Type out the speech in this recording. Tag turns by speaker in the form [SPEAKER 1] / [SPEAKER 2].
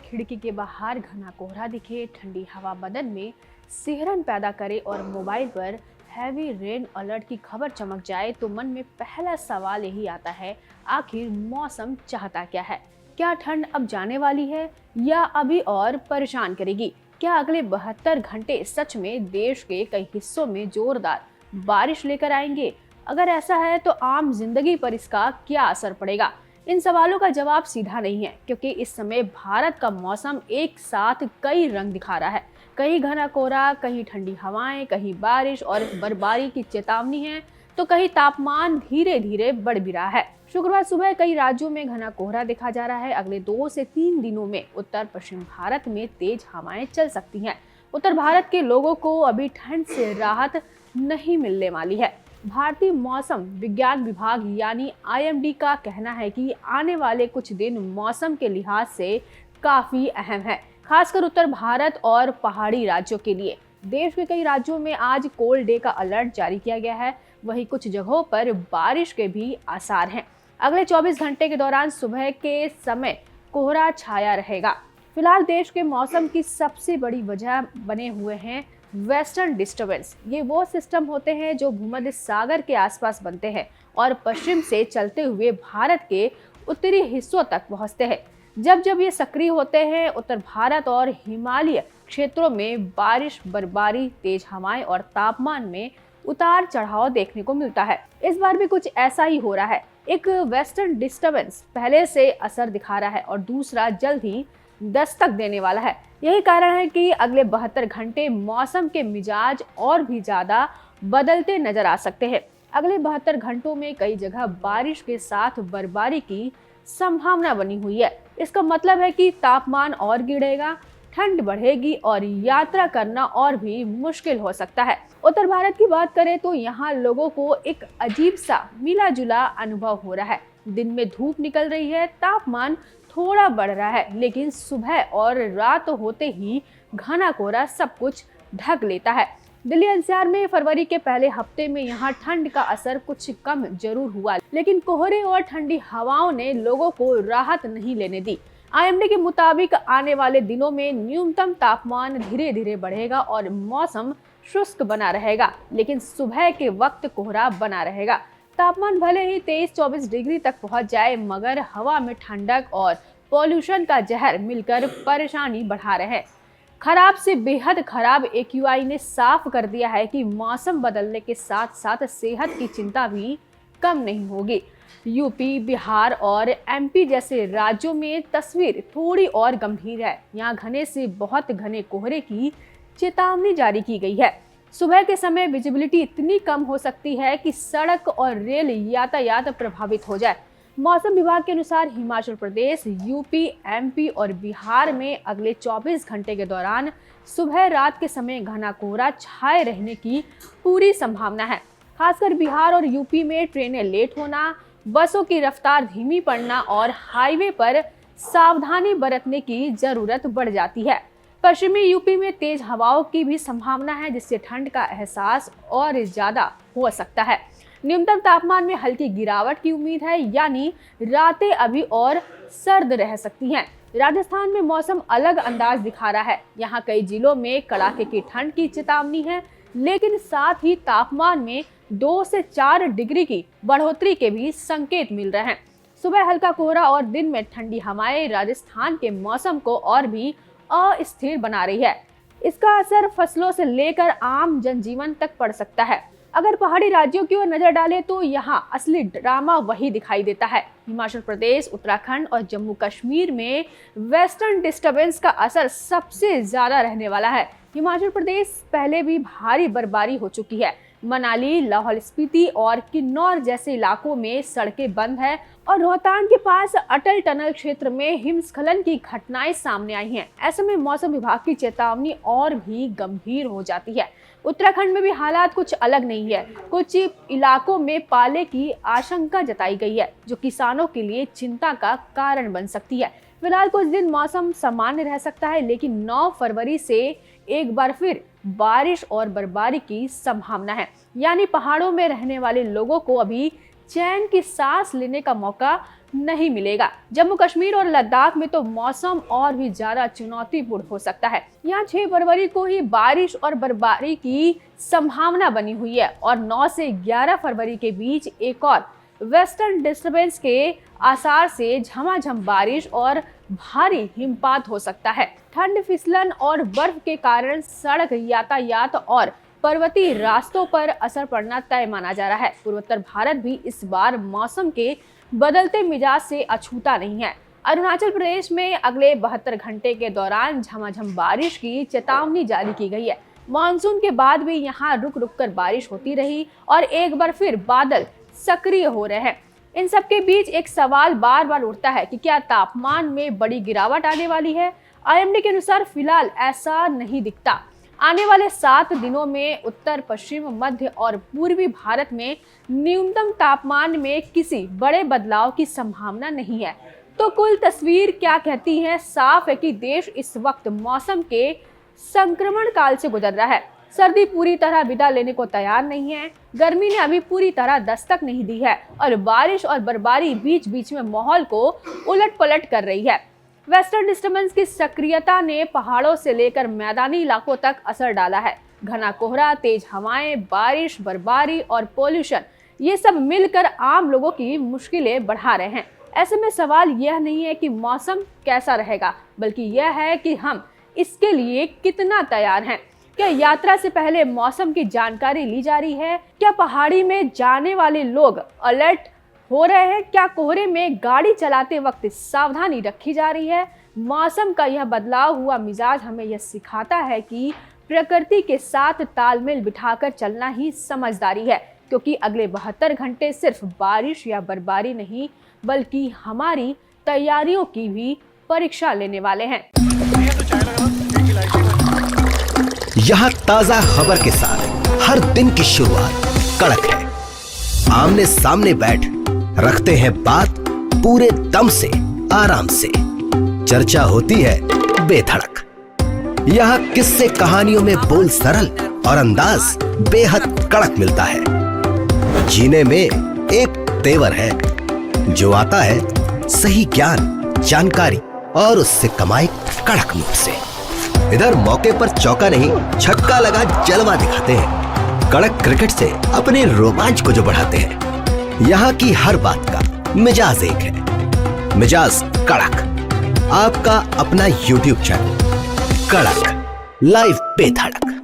[SPEAKER 1] खिड़की के बाहर घना कोहरा दिखे, ठंडी हवा बदन में सिहरन पैदा करे और मोबाइल पर हैवी रेन अलर्ट की खबर चमक जाए तो मन में पहला सवाल यही आता है, आखिर मौसम चाहता क्या है? क्या ठंड अब जाने वाली है या अभी और परेशान करेगी? क्या अगले 72 घंटे सच में देश के कई हिस्सों में जोरदार बारिश लेकर आएंगे? अगर ऐसा है तो आम जिंदगी पर इसका क्या असर पड़ेगा? इन सवालों का जवाब सीधा नहीं है, क्योंकि इस समय भारत का मौसम एक साथ कई रंग दिखा रहा है। कहीं घना कोहरा, कहीं ठंडी हवाएं, कहीं बारिश और बर्फबारी की चेतावनी है, तो कहीं तापमान धीरे धीरे बढ़ भी रहा है। शुक्रवार सुबह कई राज्यों में घना कोहरा देखा जा रहा है। अगले 2 से 3 दिनों में उत्तर पश्चिम भारत में तेज हवाएं चल सकती हैं। उत्तर भारत के लोगों को अभी ठंड से राहत नहीं मिलने वाली है। भारतीय मौसम विज्ञान विभाग यानी IMD का कहना है कि आने वाले कुछ दिन मौसम के लिहाज से काफी अहम है, खासकर उत्तर भारत और पहाड़ी राज्यों के लिए। देश के कई राज्यों में आज कोल्ड डे का अलर्ट जारी किया गया है। वहीं कुछ जगहों पर बारिश के भी आसार हैं। अगले 24 घंटे के दौरान सुबह के समय कोहरा छाया रहेगा। फिलहाल देश के मौसम की सबसे बड़ी वजह बने हुए हैं वेस्टर्न डिस्टर्बेंस। ये वो सिस्टम होते हैं जो भूमध्य सागर के आसपास बनते हैं और पश्चिम से चलते हुए भारत के उत्तरी हिस्सों तक पहुंचते हैं। जब जब ये सक्रिय होते हैं, उत्तर भारत और हिमालय क्षेत्रों में बारिश, बर्फबारी, तेज हवाएं और तापमान में उतार चढ़ाव देखने को मिलता है। इस बार भी कुछ ऐसा ही हो रहा है। एक वेस्टर्न डिस्टर्बेंस पहले से असर दिखा रहा है और दूसरा जल्द ही दस्तक देने वाला है। यही कारण है कि अगले 72 घंटे मौसम के मिजाज और भी ज्यादा बदलते नजर आ सकते हैं। अगले 72 घंटों में कई जगह बारिश के साथ बर्फबारी की संभावना बनी हुई है। इसका मतलब है कि तापमान और गिरेगा, ठंड बढ़ेगी और यात्रा करना और भी मुश्किल हो सकता है। उत्तर भारत की बात करें तो यहाँ लोगों को एक अजीब सा मिला जुला अनुभव हो रहा है। दिन में धूप निकल रही है, तापमान थोड़ा बढ़ रहा है, लेकिन सुबह और रात होते ही घना कोहरा सब कुछ ढक लेता है। दिल्ली NCR में फरवरी के पहले हफ्ते में यहाँ ठंड का असर कुछ कम जरूर हुआ, लेकिन कोहरे और ठंडी हवाओं ने लोगों को राहत नहीं लेने दी। IMD के मुताबिक आने वाले दिनों में न्यूनतम तापमान धीरे धीरे बढ़ेगा और मौसम शुष्क बना रहेगा, लेकिन सुबह के वक्त कोहरा बना रहेगा। तापमान भले ही 23-24 डिग्री तक पहुंच जाए, मगर हवा में ठंडक और पॉल्यूशन का जहर मिलकर परेशानी बढ़ा रहे हैं। खराब से बेहद खराब AQI ने साफ कर दिया है कि मौसम बदलने के साथ साथ सेहत की चिंता भी कम नहीं होगी। यूपी, बिहार और MP जैसे राज्यों में तस्वीर थोड़ी और गंभीर है। यहाँ घने से बहुत घने कोहरे की चेतावनी जारी की गई है। सुबह के समय विजिबिलिटी इतनी कम हो सकती है कि सड़क और रेल यातायात प्रभावित हो जाए। मौसम विभाग के अनुसार हिमाचल प्रदेश, यूपी, MP और बिहार में अगले 24 घंटे के दौरान सुबह रात के समय घना कोहरा छाए रहने की पूरी संभावना है। खासकर बिहार और यूपी में ट्रेनें लेट होना, बसों की रफ्तार धीमी पड़ना और हाईवे पर सावधानी बरतने की जरूरत बढ़ जाती है। पश्चिमी यूपी में तेज हवाओं की भी संभावना है, जिससे ठंड का एहसास और ज्यादा हो सकता है। न्यूनतम तापमान में हल्की गिरावट की उम्मीद है, यानी रातें अभी और सर्द रह सकती हैं। राजस्थान में मौसम अलग अंदाज दिखा रहा है। यहाँ कई जिलों में कड़ाके की ठंड की चेतावनी है, लेकिन साथ ही तापमान में 2 से 4 डिग्री की बढ़ोतरी के भी संकेत मिल रहे हैं। सुबह हल्का कोहरा और दिन में ठंडी हवाएं राजस्थान के मौसम को और भी अस्थिर बना रही है। इसका असर फसलों से लेकर आम जनजीवन तक पड़ सकता है। अगर पहाड़ी राज्यों की ओर नजर डालें तो यहाँ असली ड्रामा वही दिखाई देता है। हिमाचल प्रदेश, उत्तराखंड और जम्मू कश्मीर में वेस्टर्न डिस्टर्बेंस का असर सबसे ज्यादा रहने वाला है। हिमाचल प्रदेश पहले भी भारी बर्फबारी हो चुकी है। मनाली, लाहौल स्पीति और किन्नौर जैसे इलाकों में सड़कें बंद है और रोहतांग के पास अटल टनल क्षेत्र में हिमस्खलन की घटनाएं सामने आई हैं। ऐसे में मौसम विभाग की चेतावनी और भी गंभीर हो जाती है। उत्तराखंड में भी हालात कुछ अलग नहीं है। कुछ इलाकों में पाले की आशंका जताई गई है, जो किसानों के लिए चिंता का कारण बन सकती है। फिलहाल कुछ दिन मौसम सामान्य रह सकता है, लेकिन 9 फरवरी से एक बार फिर बारिश और बर्फबारी की संभावना है। यानी पहाड़ों में रहने वाले लोगों को अभी चैन की सांस लेने का मौका नहीं मिलेगा। जम्मू कश्मीर और लद्दाख में तो मौसम और भी ज्यादा चुनौतीपूर्ण हो सकता है। यहाँ 6 फरवरी को ही बारिश और बर्फबारी की संभावना बनी हुई है और 9 से 11 फरवरी के बीच एक और वेस्टर्न डिस्टर्बेंस के आसार से झमाझम बारिश और भारी हिमपात हो सकता है। ठंड, फिसलन और बर्फ के कारण सड़क यातायात और पर्वतीय रास्तों पर असर पड़ना तय माना जा रहा है। पूर्वोत्तर भारत भी इस बार मौसम के बदलते मिजाज से अछूता नहीं है। अरुणाचल प्रदेश में अगले 72 घंटे के दौरान झमाझम बारिश की चेतावनी जारी की गई है। मानसून के बाद भी यहाँ रुक रुक कर बारिश होती रही और एक बार फिर बादल सक्रिय हो रहे हैं। इन सब के बीच एक सवाल बार बार उठता है कि क्या तापमान में बड़ी गिरावट आने वाली है? आईएमडी के अनुसार फिलहाल ऐसा नहीं दिखता। आने वाले 7 दिनों में उत्तर, पश्चिम, मध्य और पूर्वी भारत में न्यूनतम तापमान में किसी बड़े बदलाव की संभावना नहीं है। तो कुल तस्वीर क्या कहती है? साफ है कि देश इस वक्त मौसम के संक्रमण काल से गुजर रहा है। सर्दी पूरी तरह विदा लेने को तैयार नहीं है, गर्मी ने अभी पूरी तरह दस्तक नहीं दी है और बारिश और बर्फबारी बीच बीच में माहौल को उलट पलट कर रही है। वेस्टर्न डिस्टर्बेंस की सक्रियता ने पहाड़ों से लेकर मैदानी इलाकों तक असर डाला है। घना कोहरा, तेज हवाएं, बारिश, बर्फबारी और पोल्यूशन, ये सब मिलकर आम लोगों की मुश्किलें बढ़ा रहे हैं। ऐसे में सवाल यह नहीं है कि मौसम कैसा रहेगा, बल्कि यह है कि हम इसके लिए कितना तैयार हैं। क्या यात्रा से पहले मौसम की जानकारी ली जा रही है? क्या पहाड़ी में जाने वाले लोग अलर्ट हो रहे हैं? क्या कोहरे में गाड़ी चलाते वक्त सावधानी रखी जा रही है? मौसम का यह बदलाव हुआ मिजाज हमें यह सिखाता है कि प्रकृति के साथ तालमेल बिठाकर चलना ही समझदारी है, क्योंकि अगले 72 घंटे सिर्फ बारिश या बर्फबारी नहीं, बल्कि हमारी तैयारियों की भी परीक्षा लेने वाले हैं।
[SPEAKER 2] यहाँ ताजा खबर के साथ हर दिन की शुरुआत कड़क है। आमने सामने बैठ रखते हैं बात पूरे दम से, आराम से। चर्चा होती है बेधड़क। यहाँ किस्से कहानियों में बोल सरल और अंदाज बेहद कड़क मिलता है। जीने में एक तेवर है जो आता है सही ज्ञान, जानकारी और उससे कमाई कड़क नोट से। इधर मौके पर चौका नहीं, छक्का लगा जलवा दिखाते हैं। कड़क क्रिकेट से अपने रोमांच को जो बढ़ाते हैं। यहाँ की हर बात का मिजाज एक है, मिजाज कड़क। आपका अपना YouTube चैनल कड़क, लाइव बेधड़क।